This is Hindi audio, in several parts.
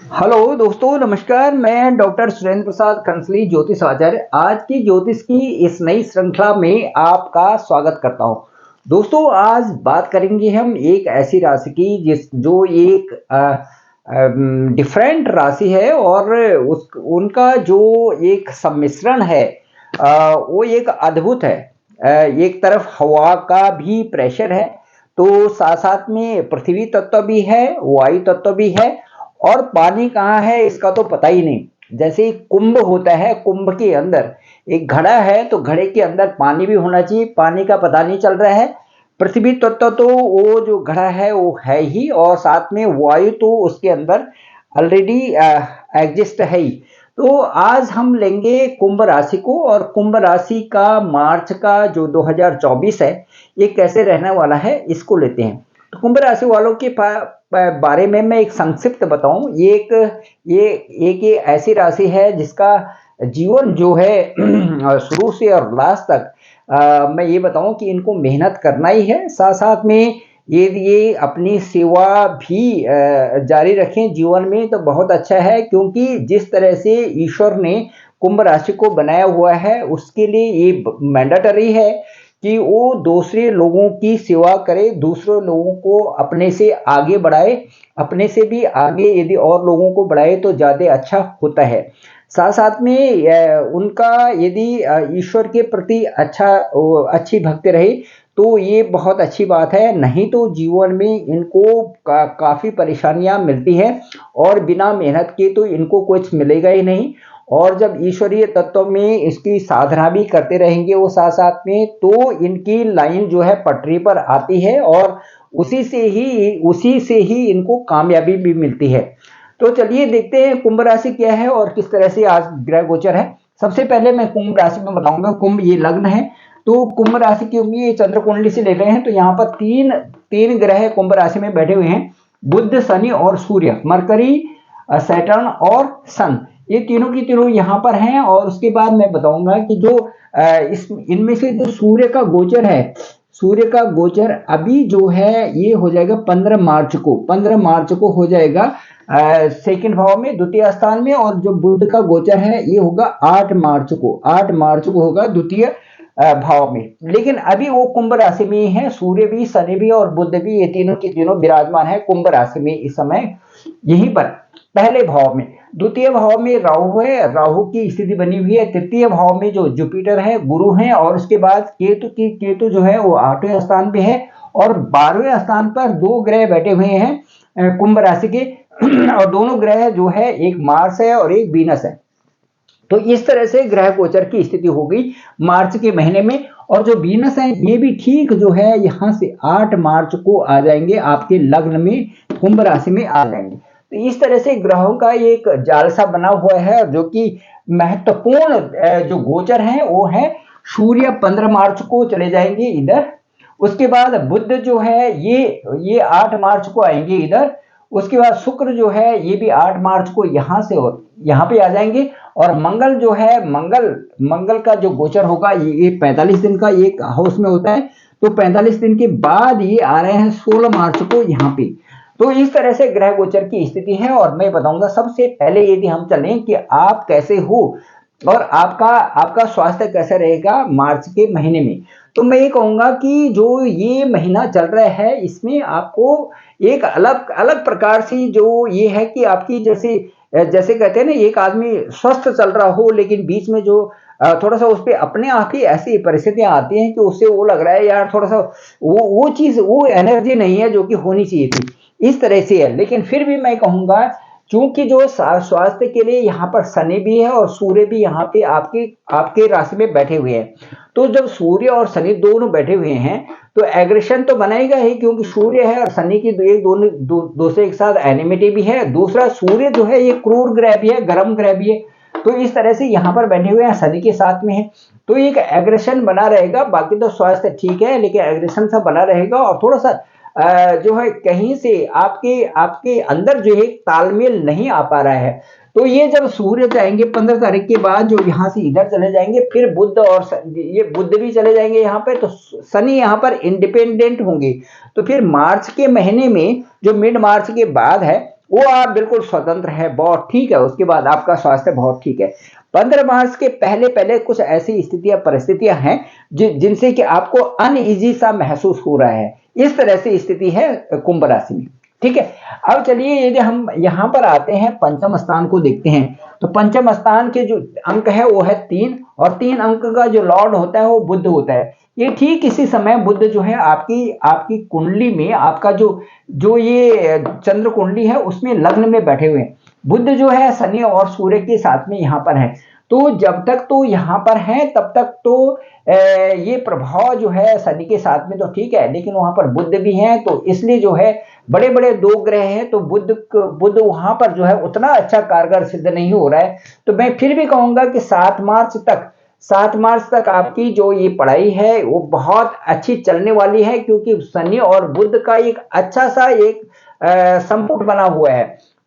हेलो दोस्तों, नमस्कार। मैं डॉक्टर सुरेंद्र प्रसाद कंसली ज्योतिष आचार्य आज की ज्योतिष की इस नई श्रृंखला में आपका स्वागत करता हूं। दोस्तों, आज बात करेंगे हम एक ऐसी राशि की जिस जो एक डिफरेंट राशि है और उस उनका जो एक सम्मिश्रण है वो एक अद्भुत है। एक तरफ हवा का भी प्रेशर है, तो साथ साथ में पृथ्वी तत्व भी है, वायु तत्व भी है, और पानी कहाँ है इसका तो पता ही नहीं। जैसे ही कुंभ होता है, कुंभ के अंदर एक घड़ा है, तो घड़े के अंदर पानी भी होना चाहिए, पानी का पता नहीं चल रहा है। पृथ्वी तत्व तो वो जो घड़ा है वो है ही, और साथ में वायु तो उसके अंदर ऑलरेडी एग्जिस्ट है ही। तो आज हम लेंगे कुंभ राशि को, और कुंभ राशि का मार्च का जो 2024 है ये कैसे रहने वाला है इसको लेते हैं। तो कुंभ राशि वालों के बारे में मैं एक संक्षिप्त बताऊं। ये ऐसी राशि है जिसका जीवन जो है शुरू से और लास्ट तक मैं ये बताऊं कि इनको मेहनत करना ही है। साथ साथ में ये अपनी सेवा भी जारी रखें जीवन में तो बहुत अच्छा है, क्योंकि जिस तरह से ईश्वर ने कुंभ राशि को बनाया हुआ है उसके लिए ये मैंडेटरी है कि वो दूसरे लोगों की सेवा करे, दूसरे लोगों को अपने से आगे बढ़ाए, अपने से भी आगे यदि और लोगों को बढ़ाए तो ज़्यादा अच्छा होता है। साथ साथ में उनका यदि ईश्वर के प्रति अच्छी भक्ति रहे तो ये बहुत अच्छी बात है। नहीं तो जीवन में इनको काफ़ी परेशानियां मिलती हैं, और बिना मेहनत के तो इनको कुछ मिलेगा ही नहीं। और जब ईश्वरीय तत्व में इसकी साधना भी करते रहेंगे वो साथ साथ में, तो इनकी लाइन जो है पटरी पर आती है, और उसी से ही इनको कामयाबी भी मिलती है। तो चलिए देखते हैं कुंभ राशि क्या है और किस तरह से आज ग्रह गोचर है। सबसे पहले मैं कुंभ राशि में बताऊंगा। कुंभ ये लग्न है, तो कुंभ राशि क्योंकि ये चंद्र कुंडली से ले रहे हैं, तो यहाँ पर तीन तीन ग्रह कुंभ राशि में बैठे हुए हैं। बुध, शनि और सूर्य, मरकरी, सैटर्न और सन, ये तीनों की तीनों यहाँ पर हैं। और उसके बाद मैं बताऊंगा कि जो इस इनमें से जो सूर्य का गोचर है, सूर्य का गोचर अभी जो है ये हो जाएगा 15 मार्च को हो जाएगा सेकंड भाव में, द्वितीय स्थान में। और जो बुध का गोचर है ये होगा 8 मार्च को होगा द्वितीय भाव में। लेकिन अभी वो कुंभ राशि में ही है। सूर्य भी, शनि भी और बुध भी, ये तीनों के तीनों विराजमान है कुंभ राशि में इस समय, यहीं पर पहले भाव में। द्वितीय भाव में राहु है, राहु की स्थिति बनी हुई है। तृतीय भाव में जो जुपिटर है, गुरु है, और उसके बाद केतु जो है वो 8वें स्थान पे है। और 12वें स्थान पर दो ग्रह बैठे हुए हैं कुंभ राशि के और दोनों ग्रह जो है एक मार्स है और एक वीनस है। तो इस तरह से ग्रह गोचर की स्थिति हो गई मार्च के महीने में। और जो वीनस है ये भी ठीक जो है यहां से 8 मार्च को आ जाएंगे आपके लग्न में, कुंभ राशि में आ जाएंगे। तो इस तरह से ग्रहों का एक जाल सा बना हुआ है, जो कि महत्वपूर्ण जो गोचर है वो है सूर्य 15 मार्च को चले जाएंगे इधर। उसके बाद बुध जो है ये 8 मार्च को आएंगे इधर। उसके बाद शुक्र जो है ये भी 8 मार्च को यहां से और यहाँ पे आ जाएंगे। और मंगल जो है, मंगल का जो गोचर होगा ये 45 दिन का एक हाउस में होता है, तो 45 दिन के बाद ये आ रहे हैं 16 मार्च को यहाँ पे। तो इस तरह से ग्रह गोचर की स्थिति है। और मैं बताऊंगा सबसे पहले यदि हम चलें कि आप कैसे हो और आपका स्वास्थ्य कैसा रहेगा मार्च के महीने में, तो मैं ये कहूंगा कि जो ये महीना चल रहा है इसमें आपको एक अलग अलग प्रकार से जो ये है कि आपकी जैसे जैसे कहते हैं ना, एक आदमी स्वस्थ चल रहा हो लेकिन बीच में जो थोड़ा सा उस पर अपने आप ही ऐसी परिस्थितियां आती हैं कि उससे वो लग रहा है यार थोड़ा सा वो चीज, वो एनर्जी नहीं है जो कि होनी चाहिए थी, इस तरह से है। लेकिन फिर भी मैं कहूंगा, चूंकि जो स्वास्थ्य के लिए यहाँ पर शनि भी है और सूर्य भी यहाँ पे आपके आपके राशि में बैठे हुए हैं, तो जब सूर्य और शनि दोनों बैठे हुए हैं तो एग्रेशन तो बनाएगा ही, क्योंकि सूर्य है और शनि की एक दो से एक साथ एनिमिटी भी है। दूसरा सूर्य जो है ये क्रूर ग्रह भी है, गर्म ग्रह भी है। तो इस तरह से यहाँ पर बैठे हुए हैं, शनि के साथ में है, तो एक एग्रेशन बना रहेगा। बाकी तो स्वास्थ्य ठीक है लेकिन एग्रेशन सा बना रहेगा। और थोड़ा सा जो है कहीं से आपके आपके अंदर जो है तालमेल नहीं आ पा रहा है। तो ये जब सूर्य जाएंगे 15 तारीख के बाद, जो यहाँ से इधर चले जाएंगे, फिर बुध और ये बुध भी चले जाएंगे यहाँ पे, तो शनि यहाँ पर इंडिपेंडेंट होंगे। तो फिर मार्च के महीने में जो मिड मार्च के बाद है वो आप बिल्कुल स्वतंत्र है, बहुत ठीक है। उसके बाद आपका स्वास्थ्य बहुत ठीक है। 15 मार्च के पहले पहले कुछ ऐसी स्थितियां परिस्थितियां हैं जिनसे कि आपको अनईजी सा महसूस हो रहा है। इस तरह से स्थिति है कुंभ राशि में। ठीक है। अब चलिए यदि हम यहाँ पर आते हैं पंचम स्थान को देखते हैं, तो पंचम स्थान के जो अंक है वो है 3, और 3 अंक का जो लॉर्ड होता है वो बुध होता है। ये ठीक इसी समय बुध जो है आपकी आपकी कुंडली में, आपका जो जो ये चंद्र कुंडली है उसमें लग्न में बैठे हुए हैं। बुध जो है शनि और सूर्य के साथ में यहाँ पर है। तो जब तक तो यहाँ पर है तब तक तो ये प्रभाव जो है शनि के साथ में तो ठीक है, लेकिन वहां पर बुध भी है, तो इसलिए जो है बड़े बड़े दो ग्रह हैं, तो बुध बुध वहां पर जो है उतना अच्छा कारगर सिद्ध नहीं हो रहा है। तो मैं फिर भी कहूंगा कि 7 मार्च तक आपकी जो ये पढ़ाई है वो बहुत अच्छी चलने वाली है, क्योंकि शनि और बुध का एक अच्छा सा एक संपुट बना हुआ है।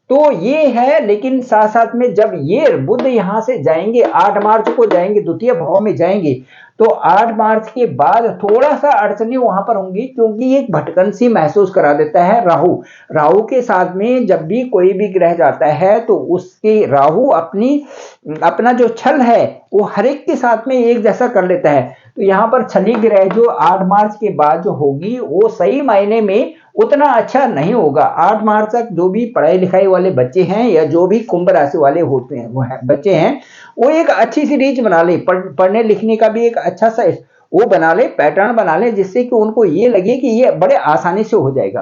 तो ये है, लेकिन साथ साथ में जब ये बुध यहां से जाएंगे, 8 मार्च को जाएंगे, द्वितीय भाव में जाएंगे, तो 8 मार्च के बाद थोड़ा सा अड़चने वहां पर होंगी, क्योंकि एक भटकन सी महसूस करा देता है राहु। राहु के साथ में जब भी कोई भी ग्रह जाता है तो उसके राहु अपना जो छल है वो हर एक के साथ में एक जैसा कर लेता है। तो यहाँ पर छली ग्रह जो 8 मार्च के बाद जो होगी वो सही मायने में उतना अच्छा नहीं होगा। 8 मार्च तक जो भी पढ़ाई लिखाई वाले बच्चे हैं या जो भी कुंभ राशि वाले होते हैं वो बच्चे हैं, वो एक अच्छी सी रीच बना ले, पढ़ने लिखने का भी एक अच्छा सा वो बना ले, पैटर्न बना ले, जिससे कि उनको ये लगे कि ये बड़े आसानी से हो जाएगा।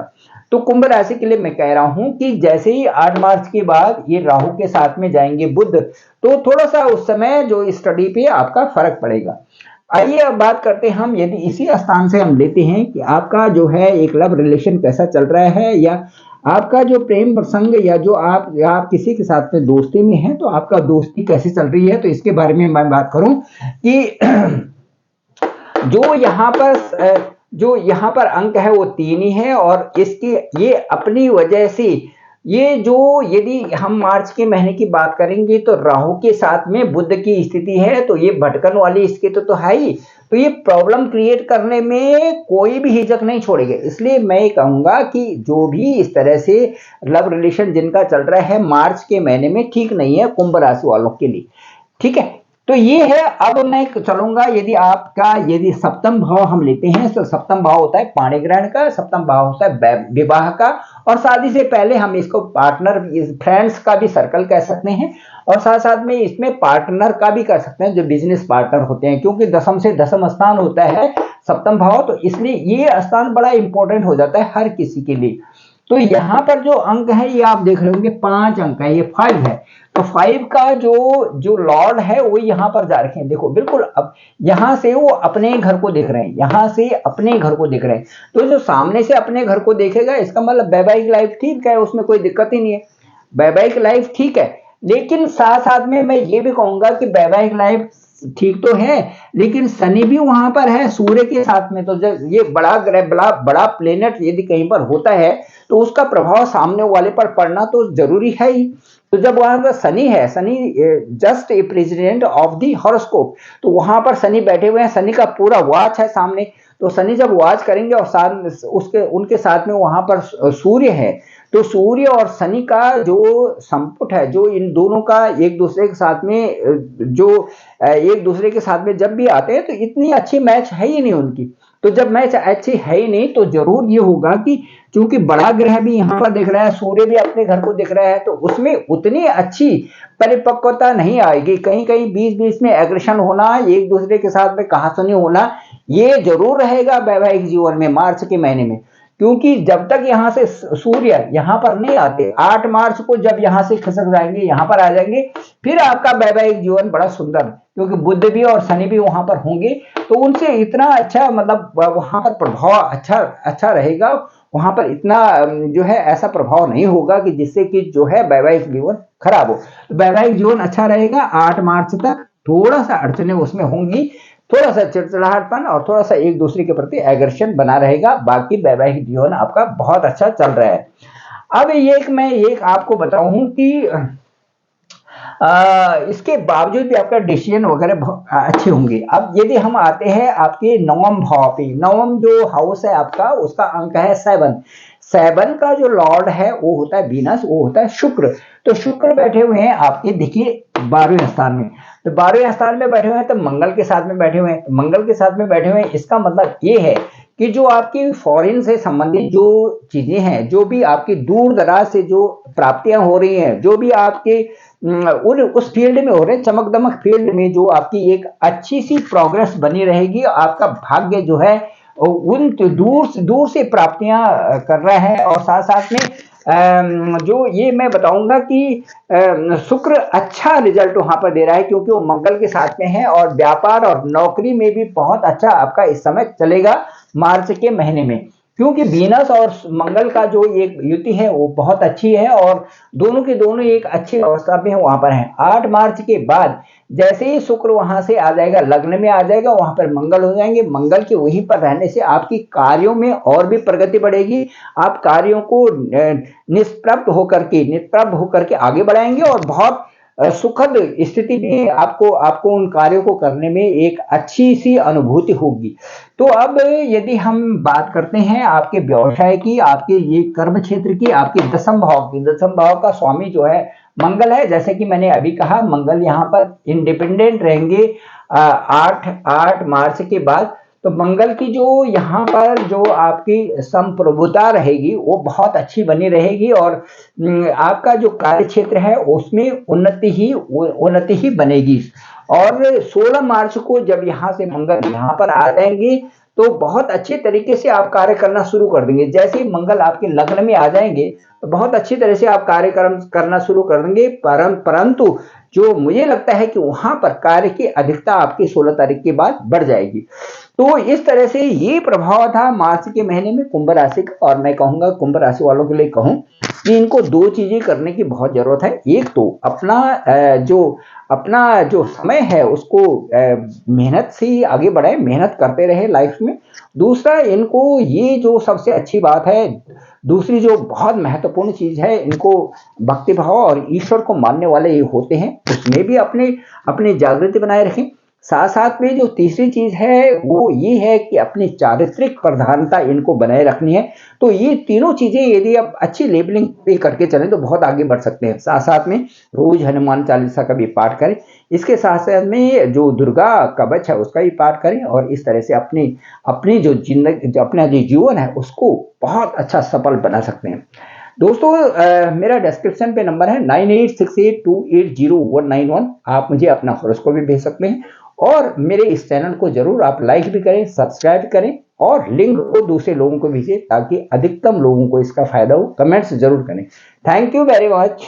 तो कुंभ राशि के लिए मैं कह रहा हूं कि जैसे ही 8 मार्च के बाद ये राहु के साथ में जाएंगे बुध, तो थोड़ा सा उस समय जो स्टडी पे आपका फर्क पड़ेगा। आइए अब बात करते हैं हम, यदि इसी स्थान से हम लेते हैं कि आपका जो है एक लव रिलेशन कैसा चल रहा है, या आपका जो प्रेम प्रसंग, या जो आप किसी के साथ में दोस्ती में हैं तो आपका दोस्ती कैसी चल रही है। तो इसके बारे में मैं बात करूं कि जो यहाँ पर अंक है वो 3 ही है, और इसकी ये अपनी वजह से ये जो, यदि हम मार्च के महीने की बात करेंगे तो राहु के साथ में बुध की स्थिति है, तो ये भटकन वाली इसके तो है ही, तो ये प्रॉब्लम क्रिएट करने में कोई भी हिचक नहीं छोड़ेगा। इसलिए मैं कहूंगा कि जो भी इस तरह से लव रिलेशन जिनका चल रहा है मार्च के महीने में, ठीक नहीं है कुंभ राशि वालों के लिए। ठीक है, तो ये है। अब मैं चलूंगा, यदि सप्तम भाव हम लेते हैं तो सप्तम भाव होता है पाणी ग्रहण का, सप्तम भाव होता है विवाह का, और शादी से पहले हम इसको पार्टनर फ्रेंड्स का भी सर्कल कह सकते हैं, और साथ साथ में इसमें पार्टनर का भी कर सकते हैं, जो बिजनेस पार्टनर होते हैं, क्योंकि दशम से दशम स्थान होता है सप्तम भाव, तो इसलिए ये स्थान बड़ा इंपॉर्टेंट हो जाता है हर किसी के लिए। तो यहाँ पर जो अंक है ये आप देख रहे होंगे 5 अंक है, ये 5 है। तो 5 का जो लॉर्ड है वो यहाँ पर जा रखे हैं, देखो बिल्कुल। अब यहाँ से वो अपने घर को देख रहे हैं, यहाँ से अपने घर को देख रहे हैं, तो जो सामने से अपने घर को देखेगा इसका मतलब वैवाहिक लाइफ ठीक है, उसमें कोई दिक्कत ही नहीं है, वैवाहिक लाइफ ठीक है। लेकिन साथ साथ में मैं ये भी कहूंगा कि वैवाहिक लाइफ ठीक तो है, लेकिन शनि भी वहां पर है सूर्य के साथ में, तो जब ये बड़ा ग्रह बड़ा प्लेनेट यदि कहीं पर होता है तो उसका प्रभाव सामने वाले पर पड़ना तो जरूरी है ही। तो जब वहां पर शनि है, Shani just a president of the horoscope, तो वहां पर शनि बैठे हुए हैं, शनि का पूरा वॉच है सामने, तो शनि जब वॉच करेंगे और साथ उनके साथ में वहां पर सूर्य है, तो सूर्य और शनि का जो संपुट है, जो इन दोनों का एक दूसरे के साथ में एक दूसरे के साथ में जब भी आते हैं तो इतनी अच्छी मैच है ही नहीं उनकी। तो जब मैच अच्छी है ही नहीं तो जरूर ये होगा कि क्योंकि बड़ा ग्रह भी यहाँ पर दिख रहा है, सूर्य भी अपने घर को दिख रहा है, तो उसमें उतनी अच्छी परिपक्वता नहीं आएगी। कहीं कहीं बीच बीच में एग्रेशन होना, एक दूसरे के साथ में कहासुनी होना, ये जरूर रहेगा वैवाहिक जीवन में मार्च के महीने में। क्योंकि जब तक यहां से सूर्य यहां पर नहीं आते, 8 मार्च को जब यहां से खसक जाएंगे, यहां पर आ जाएंगे, फिर आपका वैवाहिक जीवन बड़ा सुंदर, क्योंकि बुध भी और शनि भी वहां पर होंगे, तो उनसे इतना अच्छा मतलब वहां पर प्रभाव अच्छा रहेगा। वहां पर इतना जो है ऐसा प्रभाव नहीं होगा कि जिससे कि जो है वैवाहिक जीवन खराब हो। तो वैवाहिक जीवन अच्छा रहेगा। 8 मार्च तक थोड़ा सा अड़चने उसमें होंगी, थोड़ा सा चिड़चिड़ाहटपन और थोड़ा सा एक दूसरे के प्रति एग्रेशन बना रहेगा, बाकी वैवाहिक जीवन आपका बहुत अच्छा चल रहा है। अब मैं एक आपको बताऊं कि इसके बावजूद भी आपका डिसीजन वगैरह अच्छे होंगे। अब यदि हम आते हैं आपके नवम भाव पे, नवम जो हाउस है आपका उसका अंक है 7। 7 का जो लॉर्ड है वो होता है वीनस, वो होता है शुक्र। तो शुक्र बैठे हुए हैं आपके देखिए 12वें स्थान में। तो 12वें स्थान में बैठे हुए हैं तो मंगल के साथ में बैठे हुए हैं, तो मंगल के साथ में बैठे हुए हैं, इसका मतलब ये है कि जो आपकी फॉरेन से संबंधित जो चीजें हैं, जो भी आपकी दूर दराज से जो प्राप्तियां हो रही हैं, जो भी आपके उस फील्ड में हो रहे हैं, चमक दमक फील्ड में जो आपकी एक अच्छी सी प्रोग्रेस बनी रहेगी, आपका भाग्य जो है उन दूर से प्राप्तियां कर रहा है। और साथ साथ में जो ये मैं बताऊंगा कि शुक्र अच्छा रिजल्ट वहां पर दे रहा है, क्योंकि वो मंगल के साथ में है, और व्यापार और नौकरी में भी बहुत अच्छा आपका इस समय चलेगा मार्च के महीने में, क्योंकि वीनस और मंगल का जो एक युति है वो बहुत अच्छी है, और दोनों के दोनों एक अच्छी अवस्था में वहां पर है। 8 मार्च के बाद जैसे ही शुक्र वहां से आ जाएगा, लग्न में आ जाएगा, वहां पर मंगल हो जाएंगे। मंगल के वहीं पर रहने से आपकी कार्यों में और भी प्रगति बढ़ेगी, आप कार्यों को निष्प्रभ होकर के आगे बढ़ाएंगे, और बहुत सुखद स्थिति में आपको उन कार्यों को करने में एक अच्छी सी अनुभूति होगी। तो अब यदि हम बात करते हैं आपके व्यवसाय की, आपके ये कर्म क्षेत्र की, आपके दसम भाव की, दसम भाव का स्वामी जो है मंगल है। जैसे कि मैंने अभी कहा, मंगल यहाँ पर इंडिपेंडेंट रहेंगे 8 मार्च के बाद। तो मंगल की जो यहाँ पर जो आपकी संप्रभुता रहेगी वो बहुत अच्छी बनी रहेगी, और आपका जो कार्य क्षेत्र है उसमें उन्नति ही बनेगी। और 16 मार्च को जब यहाँ से मंगल यहाँ पर आ जाएंगे तो बहुत अच्छे तरीके से आप कार्य करना शुरू कर देंगे। जैसे ही मंगल आपके लग्न में आ जाएंगे तो बहुत अच्छी तरह से आप कार्य करना शुरू कर देंगे। परंतु जो मुझे लगता है कि वहां पर कार्य की अधिकता आपकी 16 तारीख के बाद बढ़ जाएगी। तो इस तरह से ये प्रभाव था मार्च के महीने में कुंभ राशि का। और मैं कहूंगा कुंभ राशि वालों के लिए कहूं कि इनको 2 चीजें करने की बहुत जरूरत है। एक तो अपना जो समय है उसको मेहनत से आगे बढ़ाए, मेहनत करते रहे लाइफ में। दूसरा, इनको ये जो सबसे अच्छी बात है, दूसरी जो बहुत महत्वपूर्ण चीज है, इनको भक्ति भाव और ईश्वर को मानने वाले ये होते हैं, उसमें भी अपनी जागृति बनाए रखें। साथ साथ में जो तीसरी चीज है वो ये है कि अपनी चारित्रिक प्रधानता इनको बनाए रखनी है। तो ये तीनों चीजें यदि आप अच्छी लेबलिंग पे करके चलें तो बहुत आगे बढ़ सकते हैं। साथ साथ में रोज हनुमान चालीसा का भी पाठ करें, इसके साथ साथ में जो दुर्गा कवच है उसका भी पाठ करें, और इस तरह से अपनी जो जिंदगी, जो अपना जो जीवन है उसको बहुत अच्छा सफल बना सकते हैं। दोस्तों मेरा डिस्क्रिप्शन पे नंबर है 9868280191। आप मुझे अपना हॉरोस्कोप भी भेज सकते हैं, और मेरे इस चैनल को जरूर आप लाइक भी करें, सब्सक्राइब करें, और लिंक को दूसरे लोगों को भेजें ताकि अधिकतम लोगों को इसका फायदा हो। कमेंट्स जरूर करें। Thank you very much.